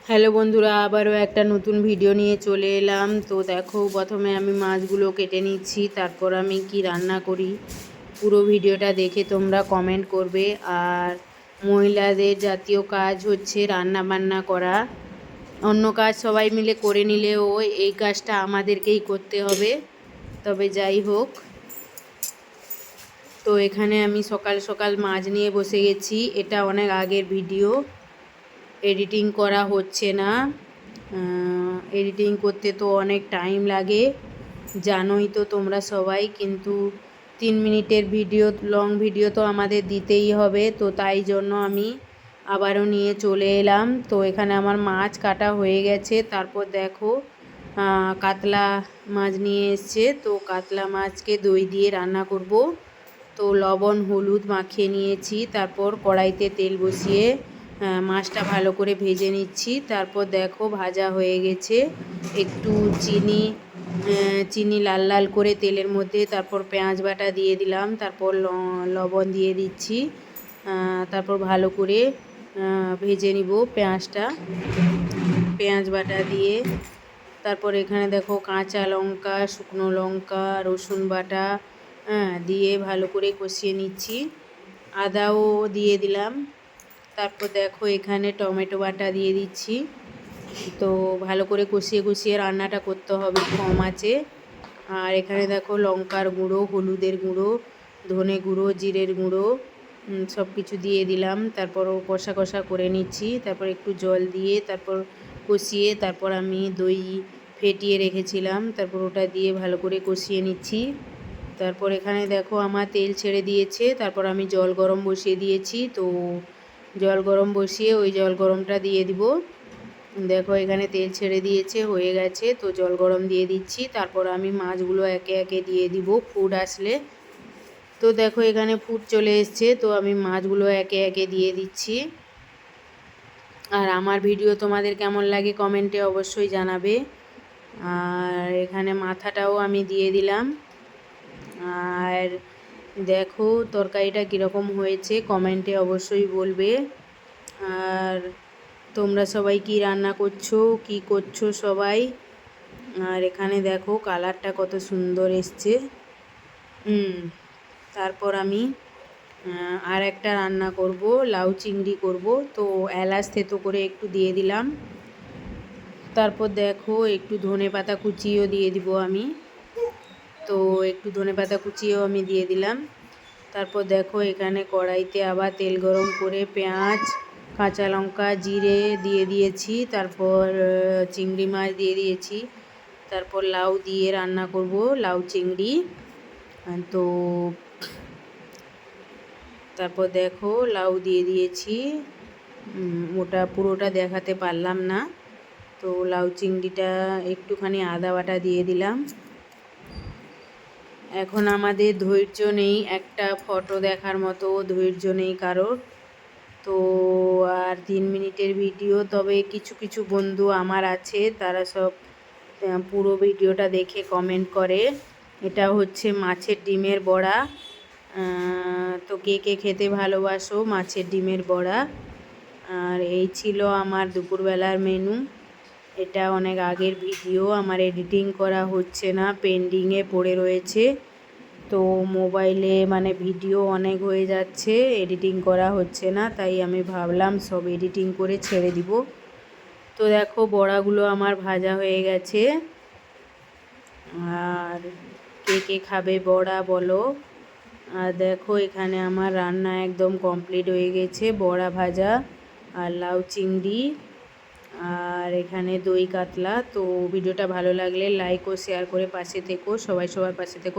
Hello বন্ধুরা, আবারও একটা নতুন ভিডিও নিয়ে চলে এলাম। তো দেখো, প্রথমে আমি মাছগুলো কেটে নিচ্ছি, তারপর আমি কি রান্না করি পুরো ভিডিওটা দেখে তোমরা কমেন্ট করবে। আর মহিলাদের জাতীয় কাজ হচ্ছে রান্না বান্না করা। অন্য কাজ সবাই মিলে করে নিলেও এই কাজটা আমাদেরকেই করতে হবে। তবে যাই হোক, তো এখানে আমি সকাল সকাল মাছ নিয়ে বসে গেছি। এটা অনেক আগের ভিডিও, এডিটিং করা হচ্ছে না। এডিটিং করতে তো অনেক টাইম লাগে, জানোই তো তোমরা সবাই। কিন্তু 3 মিনিটের ভিডিও, লং ভিডিও তো আমাদের দিতেই হবে। তো তাই জন্য আমি আবারও নিয়ে চলে এলাম। তো এখানে আমার মাছ কাটা হয়ে গেছে। তারপর দেখো, কাতলা মাছ নিয়ে এসছে। তো কাতলা মাছকে দই দিয়ে রান্না করব। তো লবণ হলুদ মাখিয়ে নিয়েছি। তারপর কড়াইতে তেল বসিয়ে মাছটা ভালো করে ভেজে নিচ্ছি। তারপর দেখো, ভাজা হয়ে গেছে। একটু চিনি লাল লাল করে তেলের মধ্যে, তারপর পেঁয়াজ বাটা দিয়ে দিলাম। তারপর লবণ দিয়ে দিচ্ছি। তারপর ভালো করে ভেজে নিব পেঁয়াজটা, পেঁয়াজ বাটা দিয়ে। তারপর এখানে দেখো, কাঁচা লঙ্কা, শুকনো লঙ্কা, রসুন বাটা দিয়ে ভালো করে কষিয়ে নিচ্ছি। আদাও দিয়ে দিলাম। তারপর দেখো, এখানে টমেটো বাটা দিয়ে দিচ্ছি। তো ভালো করে কষিয়ে কষিয়ে রান্নাটা করতে হবে কম আঁচে। আর এখানে দেখো, লঙ্কার গুঁড়ো, হলুদের গুঁড়ো, ধনে গুঁড়ো, জিরের গুঁড়ো সব কিছু দিয়ে দিলাম। তারপর কষা কষা করে নিচ্ছি। তারপর একটু জল দিয়ে তারপর কষিয়ে, তারপর আমি দই ফেটিয়ে রেখেছিলাম, তারপর ওটা দিয়ে ভালো করে কষিয়ে নিচ্ছি। তারপর এখানে দেখো, আমার তেল ছেড়ে দিয়েছে। তারপর আমি জল গরম বসিয়ে দিয়েছি। তো জল গরম বসিয়ে ওই জল গরমটা দিয়ে দিব। দেখো, এখানে তেল ছেড়ে দিয়েছে, হয়ে গেছে। তো জল গরম দিয়ে দিচ্ছি। তারপর আমি মাছগুলো একে একে দিয়ে দিব ফুট আসলে। তো দেখো, এখানে ফুট চলে এসছে। তো আমি মাছগুলো একে একে দিয়ে দিচ্ছি। আর আমার ভিডিও তোমাদের কেমন লাগে কমেন্টে অবশ্যই জানাবে। আর এখানে মাথাটাও আমি দিয়ে দিলাম। আর দেখো, তরকারিটা কীরকম হয়েছে কমেন্টে অবশ্যই বলবে। আর তোমরা সবাই কি রান্না করছো, কি করছো সবাই। আর এখানে দেখো, কালারটা কত সুন্দর এসছে। তারপর আমি আর একটা রান্না করব, লাউ চিংড়ি করব। তো এলাচ থেতো করে একটু দিয়ে দিলাম। তারপর দেখো, একটু ধনেপাতা কুচিও দিয়ে দিব আমি। তো একটু ধনেপাতা কুচিও আমি দিয়ে দিলাম। তারপর দেখো, এখানে কড়াইতে আবার তেল গরম করে পেঁয়াজ, কাঁচা লঙ্কা, জিরে দিয়ে দিয়েছি। তারপর চিংড়ি মাছ দিয়ে দিয়েছি। তারপর লাউ দিয়ে রান্না করব, লাউ চিংড়ি। তো তারপর দেখো, লাউ দিয়ে দিয়েছি। ওটা পুরোটা দেখাতে পারলাম না। তো লাউ চিংড়িটা একটুখানি আদা বাটা দিয়ে দিলাম। এখন আমাদের ধৈর্য নেই, একটা ফটো দেখার মতো ধৈর্য নেই কারোর। তো আর 3 মিনিটের ভিডিও। তবে কিছু কিছু বন্ধু আমার আছে, তারা সব পুরো ভিডিওটা দেখে কমেন্ট করে। এটা হচ্ছে মাছের ডিমের বড়া। তো কে কে খেতে ভালোবাসো মাছের ডিমের বড়া। আর এই ছিল আমার দুপুরবেলার মেনু। এটা অনেক আগের ভিডিও, আমার এডিটিং করা হচ্ছে না, পেন্ডিংয়ে পড়ে রয়েছে। তো মোবাইলে মানে ভিডিও অনেক হয়ে যাচ্ছে, এডিটিং করা হচ্ছে না, তাই আমি ভাবলাম সব এডিটিং করে ছেড়ে দিব। তো দেখো, বড়াগুলো আমার ভাজা হয়ে গেছে। আর কে কে খাবে বড়া বলো। আর দেখো, এখানে আমার রান্না একদম কমপ্লিট হয়ে গেছে, বড়া ভাজা আর লাউ চিংড়ি আর এখানে দই কাতলা। তো ভিডিওটা ভালো লাগলে লাইক ও শেয়ার করে পাশে থেকো, সবাই সবার পাশে থেকো।